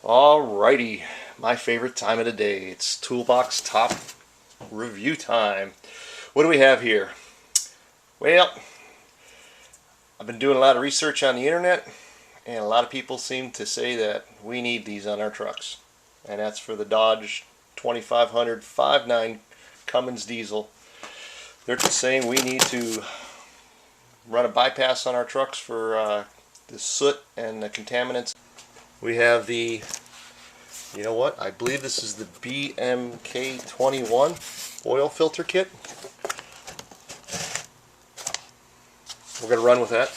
Alrighty, my favorite time of the day. It's Toolbox Top review time. What do we have here? Well, I've been doing a lot of research on the internet, and a lot of people seem to say that we need these on our trucks. And that's for the Dodge 2500 5.9 Cummins diesel. They're just saying we need to run a bypass on our trucks for the soot and the contaminants. We have the, you know what, I believe this is the BMK21 oil filter kit. We're going to run with that.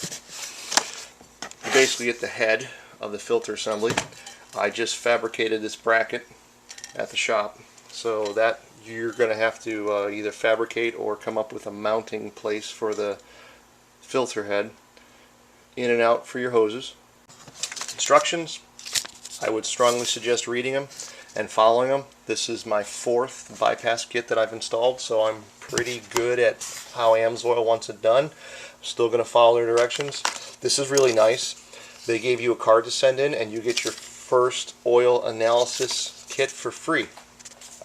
You basically get the head of the filter assembly. I just fabricated this bracket at the shop, so that you're going to have to either fabricate or come up with a mounting place for the filter head, in and out for your hoses. Instructions, I would strongly suggest reading them and following them. This is my fourth bypass kit that I've installed, so I'm pretty good at how Amsoil wants it done. I'm still going to follow their directions. This is really nice. They gave you a card to send in, and you get your first oil analysis kit for free.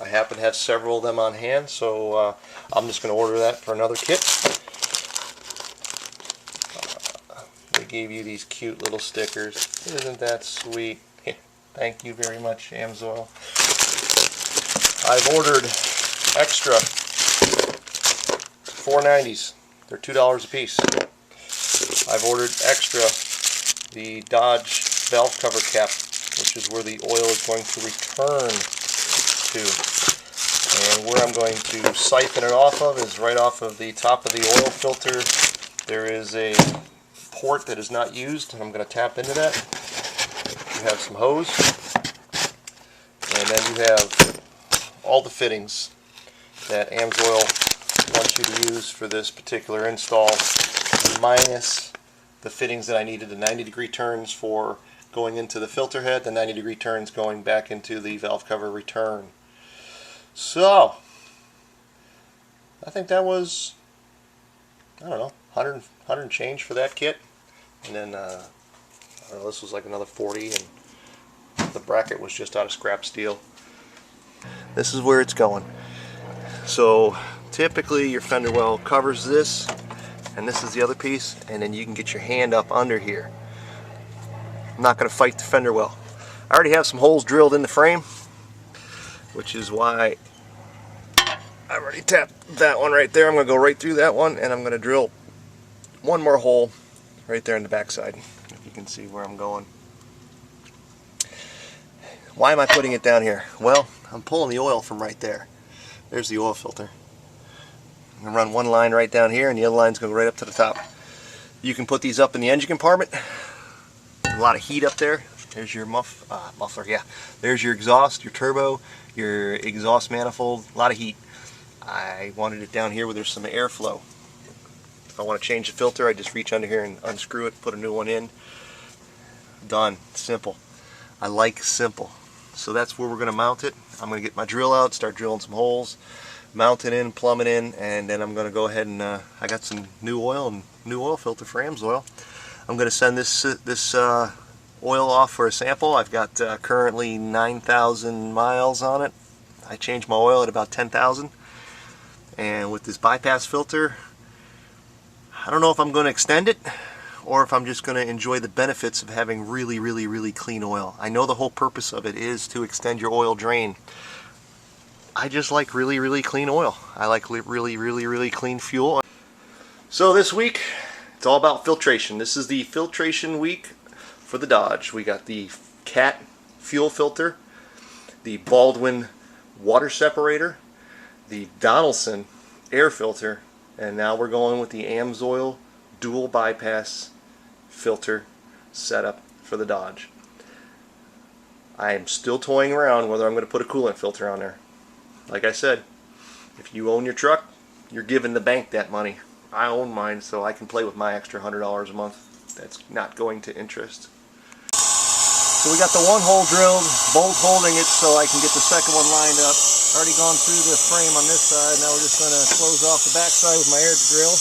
I happen to have several of them on hand, so I'm just going to order that for another kit. They gave you these cute little stickers. Isn't that sweet? Thank you very much, Amsoil. I've ordered extra 490s. They're $2 a piece. I've ordered extra the Dodge valve cover cap, which is where the oil is going to return to. And where I'm going to siphon it off of is right off of the top of the oil filter. There is a port that is not used, and I'm going to tap into that. You have some hose, and then you have all the fittings that Amsoil wants you to use for this particular install, minus the fittings that I needed, the 90-degree turns for going into the filter head, the 90-degree turns going back into the valve cover return. So, I think that was, I don't know, 100 and change for that kit. And then, I don't know, this was like another 40, and the bracket was just out of scrap steel. This is where it's going. So, typically your fender well covers this, and this is the other piece, and then you can get your hand up under here. I'm not going to fight the fender well. I already have some holes drilled in the frame, which is why I've already tapped that one right there. I'm going to go right through that one, and I'm going to drill one more hole right there in the backside, if you can see where I'm going. Why am I putting it down here? Well, I'm pulling the oil from right there. There's the oil filter. I'm going to run one line right down here, and the other line's going to go right up to the top. You can put these up in the engine compartment. A lot of heat up there. There's your muffler, yeah. There's your exhaust, your turbo, your exhaust manifold. A lot of heat. I wanted it down here where there's some airflow. If I want to change the filter, I just reach under here and unscrew it, put a new one in. Done. Simple. I like simple. So that's where we're going to mount it. I'm going to get my drill out, start drilling some holes, mount it in, plumb it in, and then I'm going to go ahead and I got some new oil and new oil filter for Amsoil. I'm going to send this oil off for a sample. I've got currently 9,000 miles on it. I change my oil at about 10,000. And with this bypass filter, I don't know if I'm going to extend it or if I'm just going to enjoy the benefits of having really, really, really clean oil. I know the whole purpose of it is to extend your oil drain. I just like really, really clean oil. I like really, really, really clean fuel. So this week, it's all about filtration. This is the filtration week for the Dodge. We got the Cat fuel filter, the Baldwin water separator, the Donaldson air filter, and now we're going with the Amsoil dual bypass filter setup for the Dodge. I am still toying around whether I'm going to put a coolant filter on there. Like I said, if you own your truck, you're giving the bank that money. I own mine, so I can play with my extra $100 a month. That's not going to interest. So we got the one hole drilled, bolt holding it so I can get the second one lined up. Already gone through the frame on this side. Now we're just going to close off the back side with my air drill.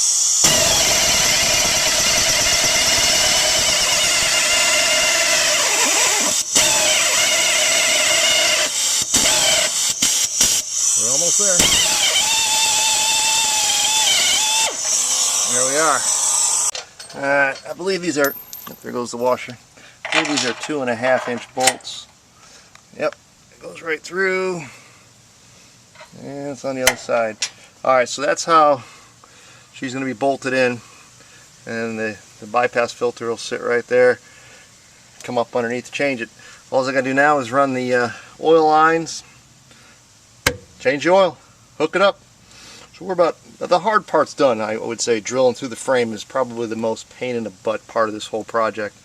almost there. There we are. I believe these are, there goes the washer. I believe these are 2.5-inch bolts. Yep, it goes right through. And it's on the other side. Alright, so that's how she's going to be bolted in. And the bypass filter will sit right there. Come up underneath to change it. All I got to do now is run the oil lines, change the oil, hook it up. So we're about, the hard part's done, I would say. Drilling through the frame is probably the most pain in the butt part of this whole project.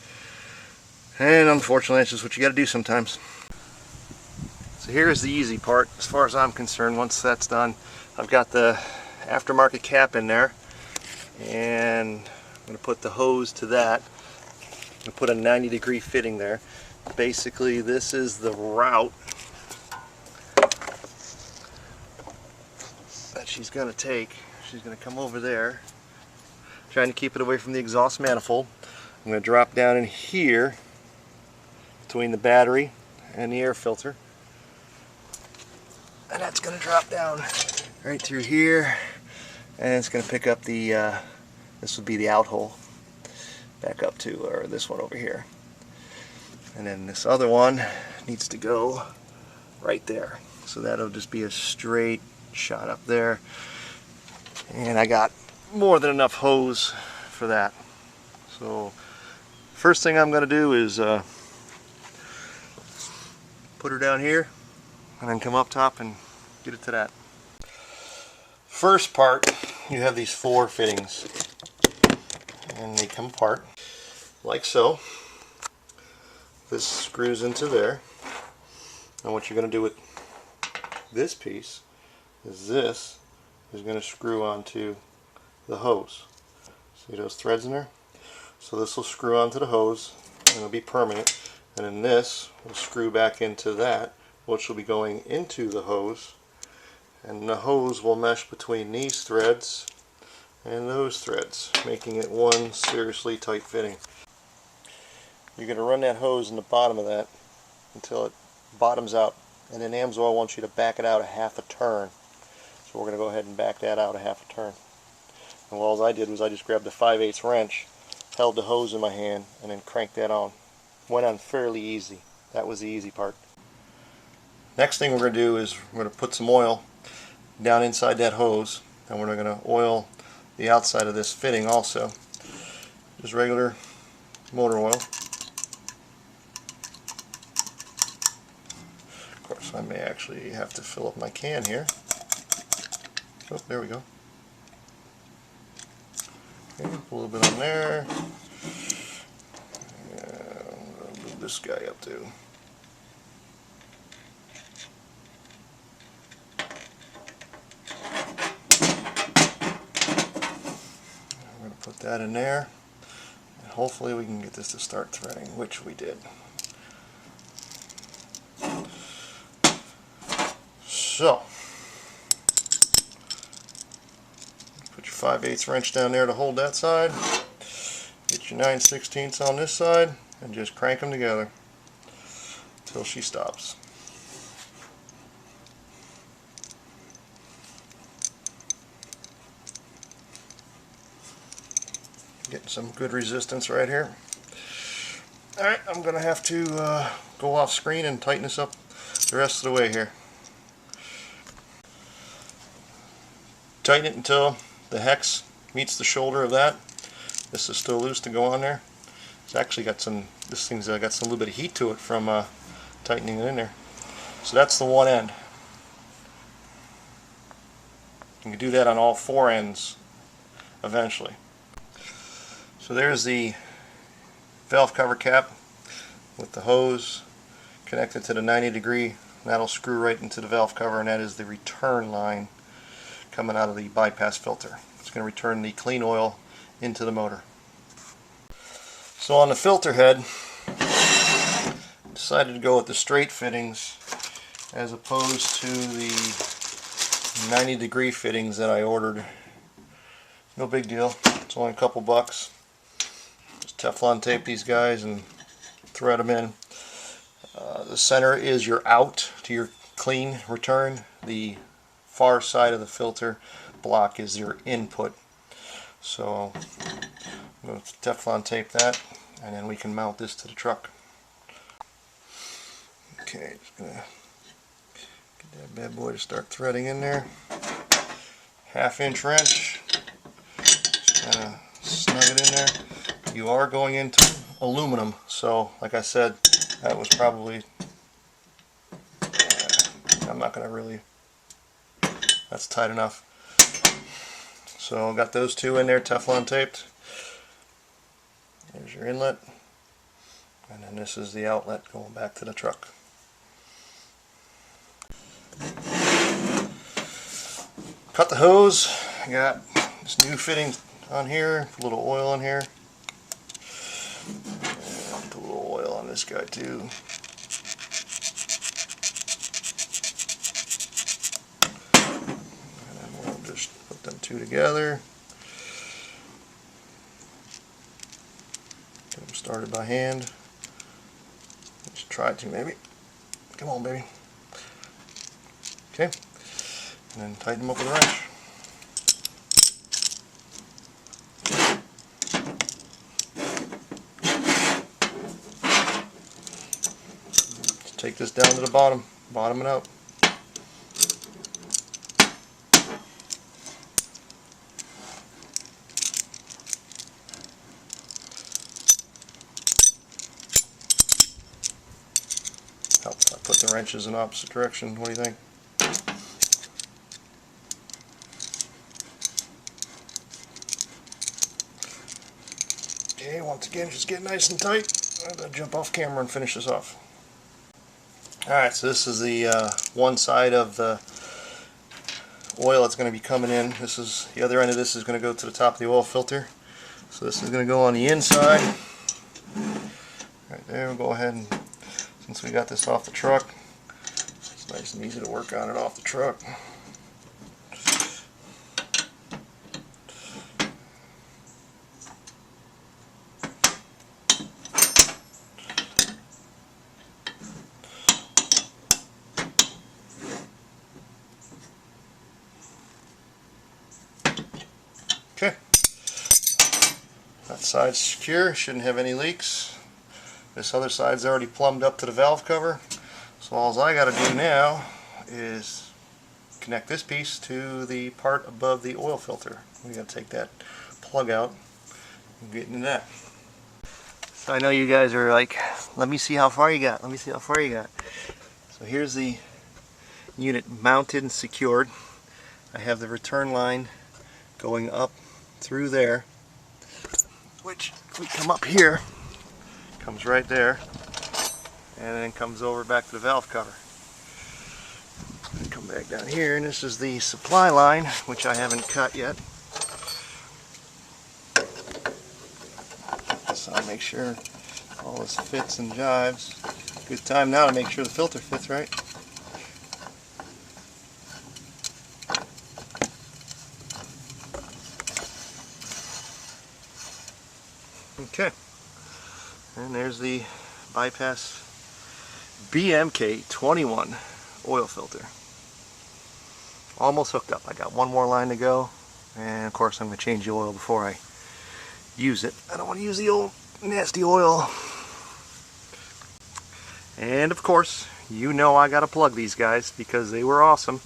And unfortunately, that's just what you got to do sometimes. So here's the easy part, as far as I'm concerned. Once that's done, I've got the aftermarket cap in there, and I'm going to put the hose to that. I'm going to put a 90-degree fitting there. Basically, this is the route that she's going to take. She's going to come over there, trying to keep it away from the exhaust manifold. I'm going to drop down in here between the battery and the air filter, and that's going to drop down right through here, and it's going to pick up the this would be the out hole back up to, or this one over here, and then this other one needs to go right there, so that'll just be a straight shot up there. And I got more than enough hose for that. So first thing I'm going to do is put her down here and then come up top and get it to that. First part, you have these 4 fittings, and they come apart like so. This screws into there, and what you're going to do with this piece is this is going to screw onto the hose. See those threads in there? So this will screw onto the hose and it'll be permanent, and then this will screw back into that, which will be going into the hose, and the hose will mesh between these threads and those threads, making it one seriously tight fitting. You're going to run that hose in the bottom of that until it bottoms out, and then Amsoil wants you to back it out a half a turn. So we're going to go ahead and back that out a half a turn. And all I did was I just grabbed a 5/8 wrench, held the hose in my hand, and then cranked that on. Went on fairly easy. That was the easy part. Next thing we're going to do is we're going to put some oil down inside that hose, and we're going to oil the outside of this fitting also. Just regular motor oil. Of course, I may actually have to fill up my can here. Oh, there we go. Okay, put a little bit on there. And I'm going to move this guy up too. I'm going to put that in there, and hopefully we can get this to start threading, which we did. So, put your 5/8 wrench down there to hold that side. Get your 9/16 on this side, and just crank them together until she stops. Getting some good resistance right here. Alright, I'm going to have to go off screen and tighten this up the rest of the way here. Tighten it until the hex meets the shoulder of that. This is still loose to go on there. It's actually got some, this thing's got some little bit of heat to it from tightening it in there. So that's the one end. You can do that on all 4 ends eventually. So there's the valve cover cap with the hose connected to the 90-degree. That'll screw right into the valve cover, and that is the return line coming out of the bypass filter. It's going to return the clean oil into the motor. So on the filter head, I decided to go with the straight fittings as opposed to the 90-degree fittings that I ordered. No big deal. It's only a couple bucks. Just Teflon tape these guys and thread them in. The center is your out to your clean return. The far side of the filter block is your input. So I'm going to Teflon tape that, and then we can mount this to the truck. Okay, just going to get that bad boy to start threading in there. 1/2-inch wrench, just kind of snug it in there. You are going into aluminum, so like I said, that was probably, I'm not going to really, that's tight enough. So got those two in there, Teflon taped. There's your inlet, and then this is the outlet going back to the truck. Cut the hose. I got this new fitting on here, a little oil in here. And put a little oil on this guy too. And then we'll just put them two together. Get them started by hand. Let's try to maybe. Come on, baby. Okay. And then tighten them up with a wrench. Just take this down to the bottom, bottom it out. Helps I put the wrenches in opposite direction. What do you think? Okay, once again, just get nice and tight. I'm going to jump off camera and finish this off. Alright, so this is the one side of the oil that's going to be coming in. This is the other end of this is going to go to the top of the oil filter. So this is going to go on the inside. Right there, we'll go ahead and, since we got this off the truck, it's nice and easy to work on it off the truck. Okay, that side's secure, shouldn't have any leaks. This other side's already plumbed up to the valve cover, so all I got to do now is connect this piece to the part above the oil filter. We got to take that plug out and get into that. So I know you guys are like, let me see how far you got, let me see how far you got. So here's the unit mounted and secured. I have the return line going up through there, which we come up here, comes right there, and then comes over back to the valve cover. And come back down here, and this is the supply line, which I haven't cut yet. So I'll make sure all this fits and jives. Good time now to make sure the filter fits right. Okay, and there's the bypass BMK21 oil filter. Almost hooked up. I got one more line to go, and of course I'm going to change the oil before I use it. I don't want to use the old nasty oil. And of course, you know I got to plug these guys because they were awesome.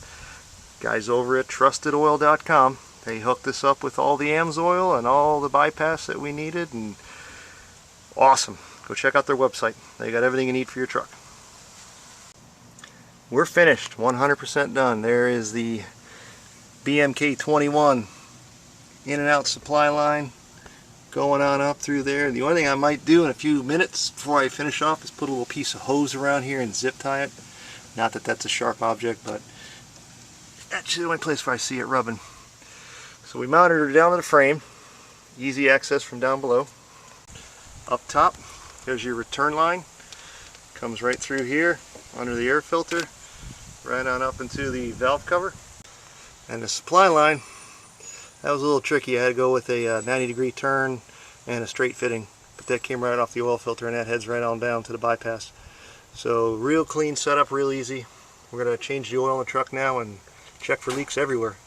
Guys over at trustedoil.com. They hooked us up with all the Amsoil and all the bypass that we needed, and awesome. Go check out their website. They got everything you need for your truck. We're finished, 100% done. There is the BMK21 in and out supply line going on up through there. The only thing I might do in a few minutes before I finish off is put a little piece of hose around here and zip tie it. Not that that's a sharp object, but that's the only place where I see it rubbing. So we mounted her down to the frame. Easy access from down below. Up top, there's your return line. Comes right through here, under the air filter, right on up into the valve cover. And the supply line, that was a little tricky. I had to go with a 90-degree turn and a straight fitting. But that came right off the oil filter, and that heads right on down to the bypass. So real clean setup, real easy. We're going to change the oil in the truck now and Check for leaks everywhere.